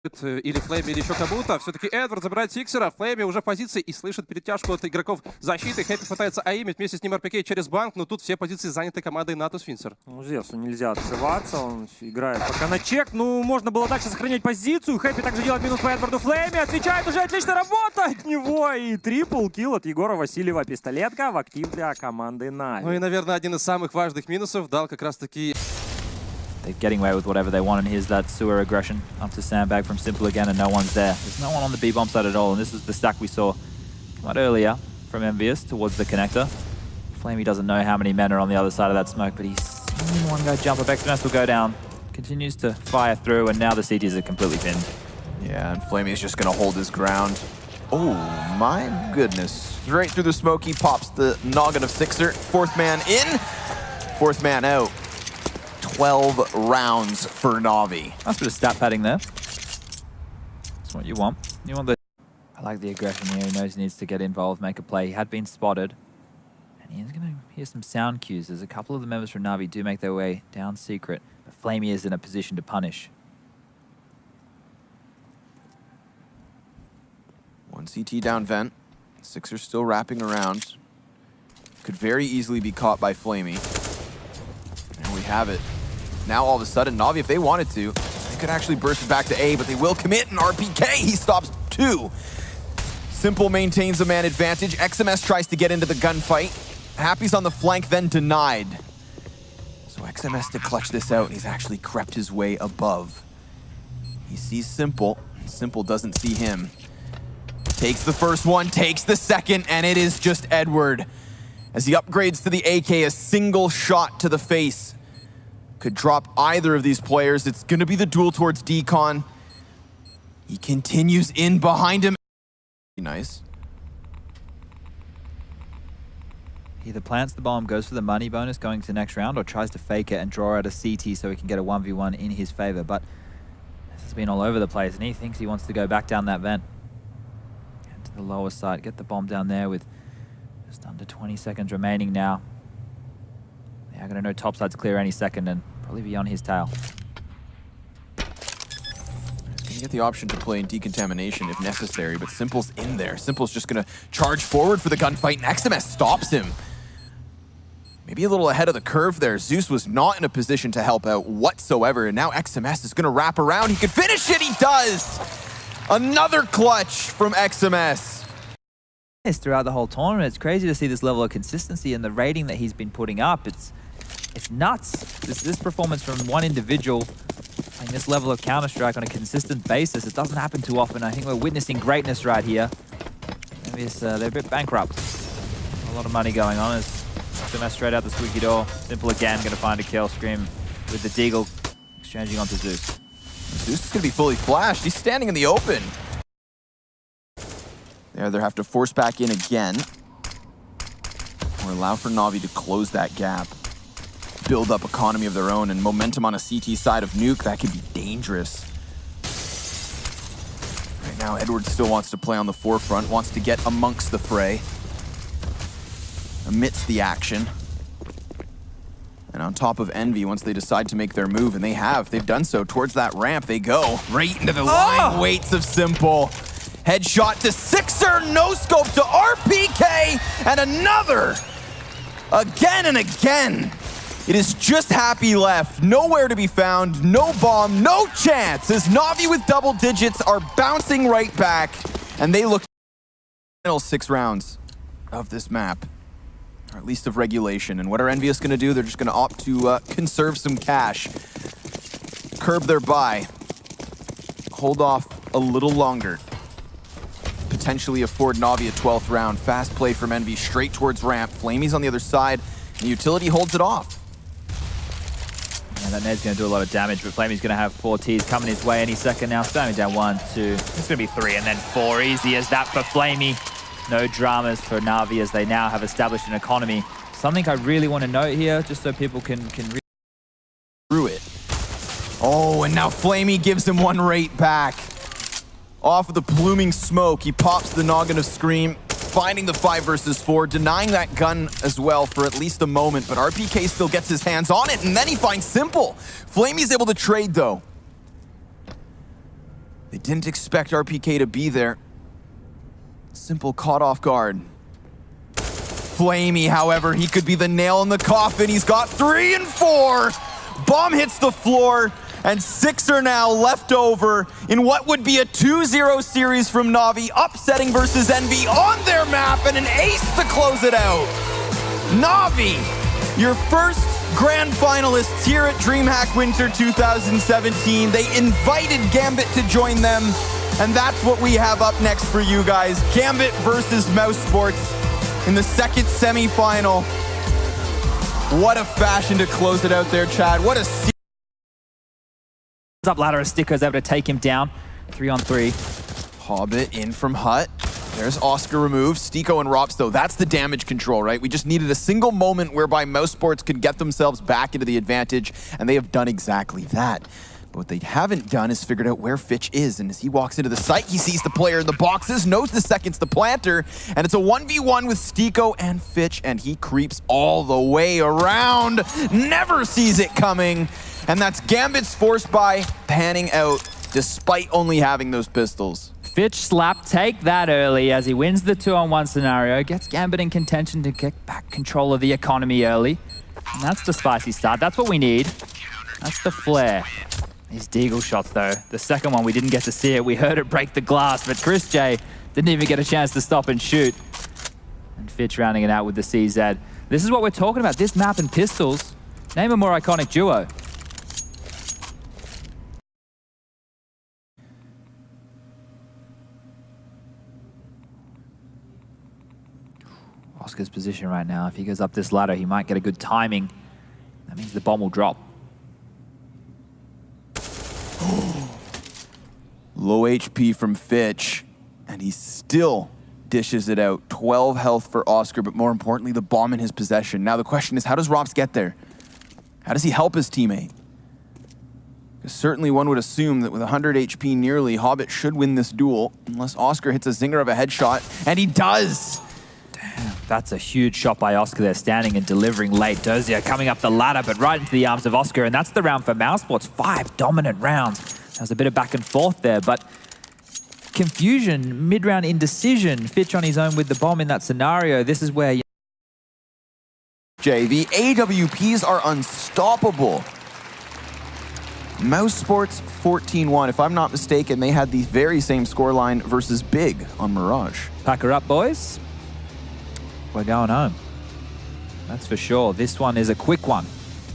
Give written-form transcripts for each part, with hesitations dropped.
или Флейми, или еще кому-то. Все-таки Эдвард забирает Сиксера, Флейми уже в позиции и слышит перетяжку от игроков защиты. Хэппи пытается аимить вместе с ним РПК через банк, но тут все позиции заняты командой НАТО Свинцер. Ну, Зевсу нельзя открываться, он играет пока на чек. Ну, можно было дальше сохранять позицию. Хэппи также делает минус по Эдварду. Флейми отвечает, уже отличная работа от него. И трипл килл от Егора Васильева. Пистолетка в актив для команды Нави. Ну и, наверное, один из самых важных минусов дал как раз-таки... They're getting away with whatever they want, and here's that sewer aggression up to sandbag from Simple again, and no one's there. There's no one on the B-bomb side at all, and this is the stack we saw come out earlier from Envious towards the connector. Flamey doesn't know how many men are on the other side of that smoke, but he's seen one guy jump up. XMS will go down, continues to fire through, and now the CTs are completely pinned. Yeah, and Flamey is just going to hold his ground. Oh, my goodness. Right through the smoke, he pops the noggin of Sixer. Fourth man in, fourth man out. 12 rounds for Na'Vi. Nice bit of stat padding there. That's what you want. You want the... I like the aggression here. He knows he needs to get involved, make a play. He had been spotted. And he's going to hear some sound cues. There's a couple of the members from Na'Vi do make their way down secret. But Flamey is in a position to punish. One CT down vent. Sixer still wrapping around. Could very easily be caught by Flamey. And we have it. Now all of a sudden, Na'Vi, if they wanted to, they could actually burst it back to A, but they will commit an RPK. He stops 2. Simple maintains a man advantage. XMS tries to get into the gunfight. Happy's on the flank, then denied. So XMS to clutch this out, and he's actually crept his way above. He sees Simple. Simple doesn't see him. Takes the first one, takes the second, and it is just Edward. As he upgrades to the AK, a single shot to the face could drop either of these players. It's going to be the duel towards Decon. He continues in behind him. Nice. Either plants the bomb, goes for the money bonus going to the next round, or tries to fake it and draw out a CT so he can get a 1v1 in his favor. But this has been all over the place, and he thinks he wants to go back down that vent. Get to the lower side, get the bomb down there with just under 20 seconds remaining now. They're going to know topside's clear any second and probably be on his tail. He's going to get the option to play in decontamination if necessary, but Simple's in there. Simple's just going to charge forward for the gunfight, and XMS stops him. Maybe a little ahead of the curve there. Zeus was not in a position to help out whatsoever, and now XMS is going to wrap around. He could finish it, he does! Another clutch from XMS. Throughout the whole tournament, it's crazy to see this level of consistency and the rating that he's been putting up. It's nuts. This performance from one individual playing this level of Counter-Strike on a consistent basis, it doesn't happen too often. I think we're witnessing greatness right here. Maybe they're a bit bankrupt. A lot of money going on as XMS straight out the squeaky door. Simple again, going to find a kill. Scream with the Deagle exchanging onto Zeus. Zeus is going to be fully flashed. He's standing in the open. There, they'll have to force back in again. Or allow for Na'Vi to close that gap. Build up economy of their own and momentum on a CT side of Nuke. That could be dangerous. Right now, Edward still wants to play on the forefront, wants to get amongst the fray. Amidst the action. And on top of Envy, once they decide to make their move, and they've done so, towards that ramp they go. Right into the lying weights of Simple. Headshot to Sixer, no scope to RPK, and another! Again and again! It is just Happy left, nowhere to be found, no bomb, no chance, as Na'Vi with double digits are bouncing right back, and they look final 6 rounds of this map, or at least of regulation. And what are Envious going to do? They're just going to opt to conserve some cash, curb their buy, hold off a little longer. Potentially afford Na'Vi a 12th round. Fast play from Envy straight towards ramp. Flamey's on the other side, and the utility holds it off. Yeah, that nade's going to do a lot of damage, but Flamey's going to have 4 Ts coming his way any second now. Spamming down 1, 2. It's going to be 3 and then 4. Easy as that for Flamey. No dramas for Na'Vi as they now have established an economy. Something I really want to note here, just so people can through it. Oh, and now Flamey gives him one right back. Off of the pluming smoke, he pops the noggin of Scream, finding the 5 versus 4, denying that gun as well for at least a moment, but RPK still gets his hands on it, and then he finds Simple. Flamey's able to trade, though. They didn't expect RPK to be there. Simple caught off guard. Flamey, however, he could be the nail in the coffin. He's got 3 and 4. Bomb hits the floor, and 6 are now left over in what would be a 2-0 series from Na'Vi, upsetting versus Envy on their map, and an ace to close it out. Na'Vi, your first grand finalists here at DreamHack Winter 2017. They invited Gambit to join them, and that's what we have up next for you guys. Gambit versus Mouse Sports in the second semi-final. What a fashion to close it out there, Chad. What a Up ladder as Sticko is able to take him down. 3-on-3. Hobbit in from Hut. There's Oscar removed. Stiko and Rops, though, that's the damage control, right? We just needed a single moment whereby Mouse Sports could get themselves back into the advantage, and they have done exactly that. But what they haven't done is figured out where Fitch is, and as he walks into the site, he sees the player in the boxes, knows the second's the planter, and it's a 1v1 with Stiko and Fitch, and he creeps all the way around, never sees it coming, and that's Gambit's force buy panning out, despite only having those pistols. Fitch slap, take that early as he wins the 2-on-1 scenario, gets Gambit in contention to get back control of the economy early. And that's the spicy start. That's what we need. That's the flare. These deagle shots, though. The second one, we didn't get to see it. We heard it break the glass, but Chris J didn't even get a chance to stop and shoot. And Fitch rounding it out with the CZ. This is what we're talking about. This map and pistols. Name a more iconic duo. Oscar's position right now. If he goes up this ladder, he might get a good timing. That means the bomb will drop. Low HP from Fitch, and he still dishes it out. 12 health for Oscar, but more importantly, the bomb in his possession. Now the question is, how does Rops get there? How does he help his teammate? Because certainly one would assume that with 100 HP nearly, Hobbit should win this duel, unless Oscar hits a zinger of a headshot, and he does! That's a huge shot by Oscar there, standing and delivering late. Dozier coming up the ladder, but right into the arms of Oscar, and that's the round for Mouse Sports. 5 dominant rounds. There's a bit of back and forth there, but confusion, mid-round indecision. Fitch on his own with the bomb in that scenario. This is where... The AWPs are unstoppable. Mouse Sports 14-1. If I'm not mistaken, they had the very same scoreline versus Big on Mirage. Pack her up, boys. We're going home. That's for sure. This one is a quick one.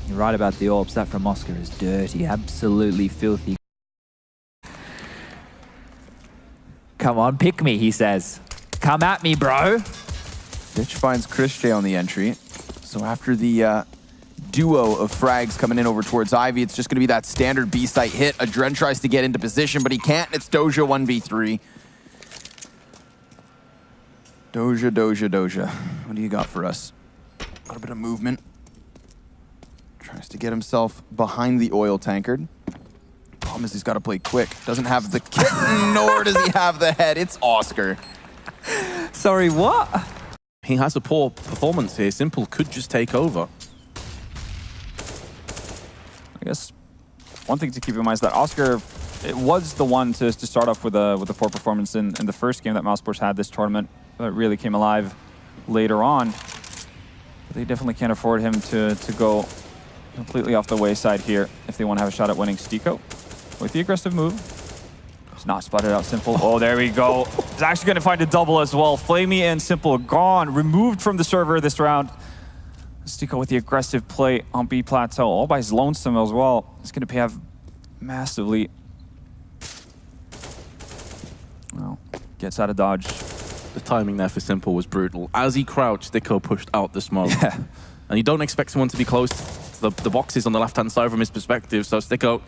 You're right about the orbs. That from Oscar is dirty, absolutely filthy. Come on, pick me, he says. Come at me, bro. Fitch finds Chris J on the entry. So after the duo of frags coming in over towards Ivy, it's just going to be that standard B-site hit. Adren tries to get into position, but he can't. It's Doja 1v3. Doja. What do you got for us? A little bit of movement. Tries to get himself behind the oil tankard. Problem is he's got to play quick. Doesn't have the kitten, nor does he have the head. It's Oscar. Sorry, what? He has a poor performance here. Simple could just take over. I guess one thing to keep in mind is that Oscar, it was the one to start off with a poor performance in the first game that Mouse Sports had this tournament. It really came alive later on. But they definitely can't afford him to go completely off the wayside here if they want to have a shot at winning. Stiko with the aggressive move. It's not spotted out Simple. Oh, there we go. He's actually going to find a double as well. Flamey and Simple gone, removed from the server this round. Stiko with the aggressive play on B Plateau, all by his lonesome as well. It's going to pay off massively. Well, gets out of dodge. The timing there for Simple was brutal. As he crouched, Stiko pushed out the smoke. Yeah. And you don't expect someone to be close to the boxes on the left-hand side from his perspective, so Stiko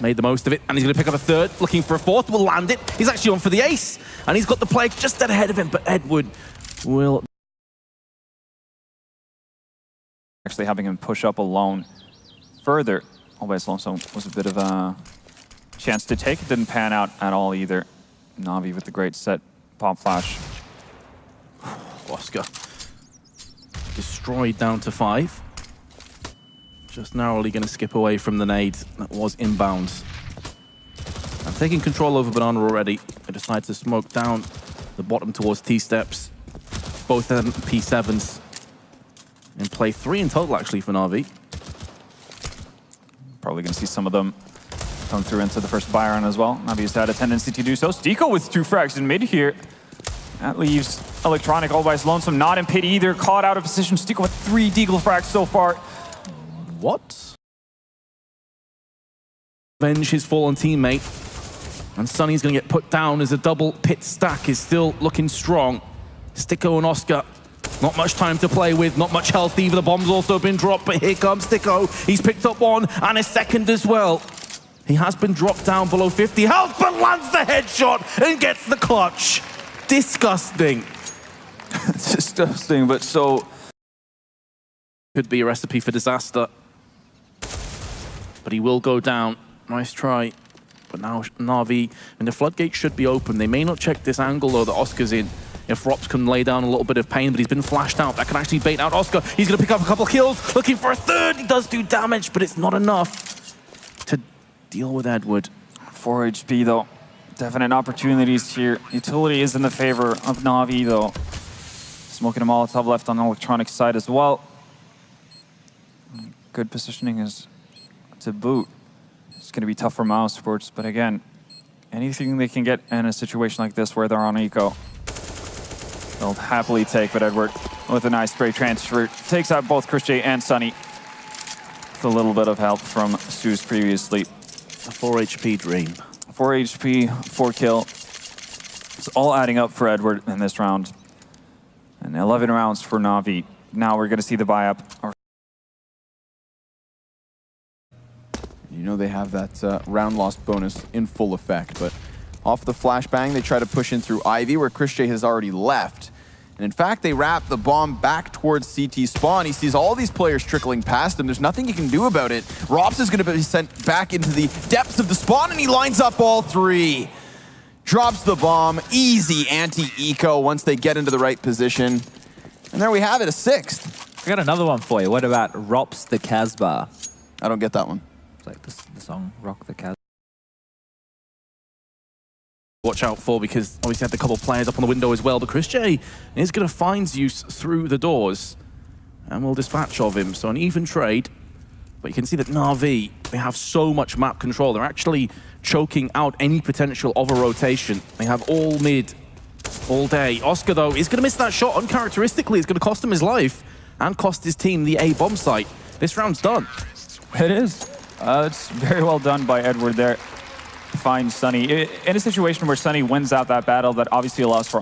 made the most of it, and he's going to pick up a third, looking for a fourth, will land it. He's actually on for the ace, and he's got the play just dead ahead of him, but Edward will... Actually having him push up alone further. Always lonesome was a bit of a chance to take. It didn't pan out at all either. Na'Vi with the great set. Pop flash. Oscar destroyed down to 5. Just narrowly going to skip away from the nade that was inbounds. And taking control over Banana already. They decide to smoke down the bottom towards T-steps. Both of them P7s. In play 3 in total, actually, for Na'Vi. Probably going to see some of them come through into the first buy round as well. Navi's had a tendency to do so. Stiko with 2 frags in mid here. That leaves Electronic all by his lonesome. Not in pit either. Caught out of position. Stiko with 3 deagle frags so far. What? Avenge his fallen teammate. And Sunny's going to get put down as a double pit stack is still looking strong. Stiko and Oscar, not much time to play with, not much health either. The bomb's also been dropped, but here comes Stiko. He's picked up one and a second as well. He has been dropped down below 50 health, but lands the headshot and gets the clutch. Disgusting. Disgusting, but so... Could be a recipe for disaster. But he will go down. Nice try. But now Na'Vi, and the floodgate should be open. They may not check this angle, though, that Oscar's in. If Rops can lay down a little bit of pain, but he's been flashed out. That can actually bait out Oscar. He's going to pick up a couple of kills, looking for a third. He does do damage, but it's not enough to deal with Edward. 4 HP, though. Definite opportunities here. Utility is in the favor of Na'Vi, though. Smoking a Molotov left on the Electronic side as well. Good positioning is to boot. It's going to be tough for Mouse Sports, but again, anything they can get in a situation like this where they're on eco, they'll happily take. But Edward, with a nice spray transfer, takes out both Chris J and Sunny. With a little bit of help from Suze previously. A 4 HP Dream. 4 HP, 4 kill. It's all adding up for Edward in this round. And 11 rounds for Na'Vi. Now we're going to see the buy-up. You know they have that round loss bonus in full effect, but off the flashbang, they try to push in through Ivy, where Chris J has already left. And in fact, they wrap the bomb back towards CT spawn. He sees all these players trickling past him. There's nothing he can do about it. Rops is going to be sent back into the depths of the spawn, and he lines up all 3. Drops the bomb. Easy anti-eco once they get into the right position. And there we have it, a 6th. I got another one for you. What about Rops the Casbah? I don't get that one. It's like the song Rock the Casbah. Watch out for, because obviously had a couple of players up on the window as well, but Chris J is going to find Zeus through the doors and will dispatch of him. So an even trade, but you can see that Na'Vi, they have so much map control. They're actually choking out any potential of a rotation. They have all mid all day. Oscar, though, is going to miss that shot uncharacteristically. It's going to cost him his life and cost his team the A bomb site. This round's done. It is. It's very well done by Edward there. Find Sunny in a situation where Sunny wins out that battle that obviously allows for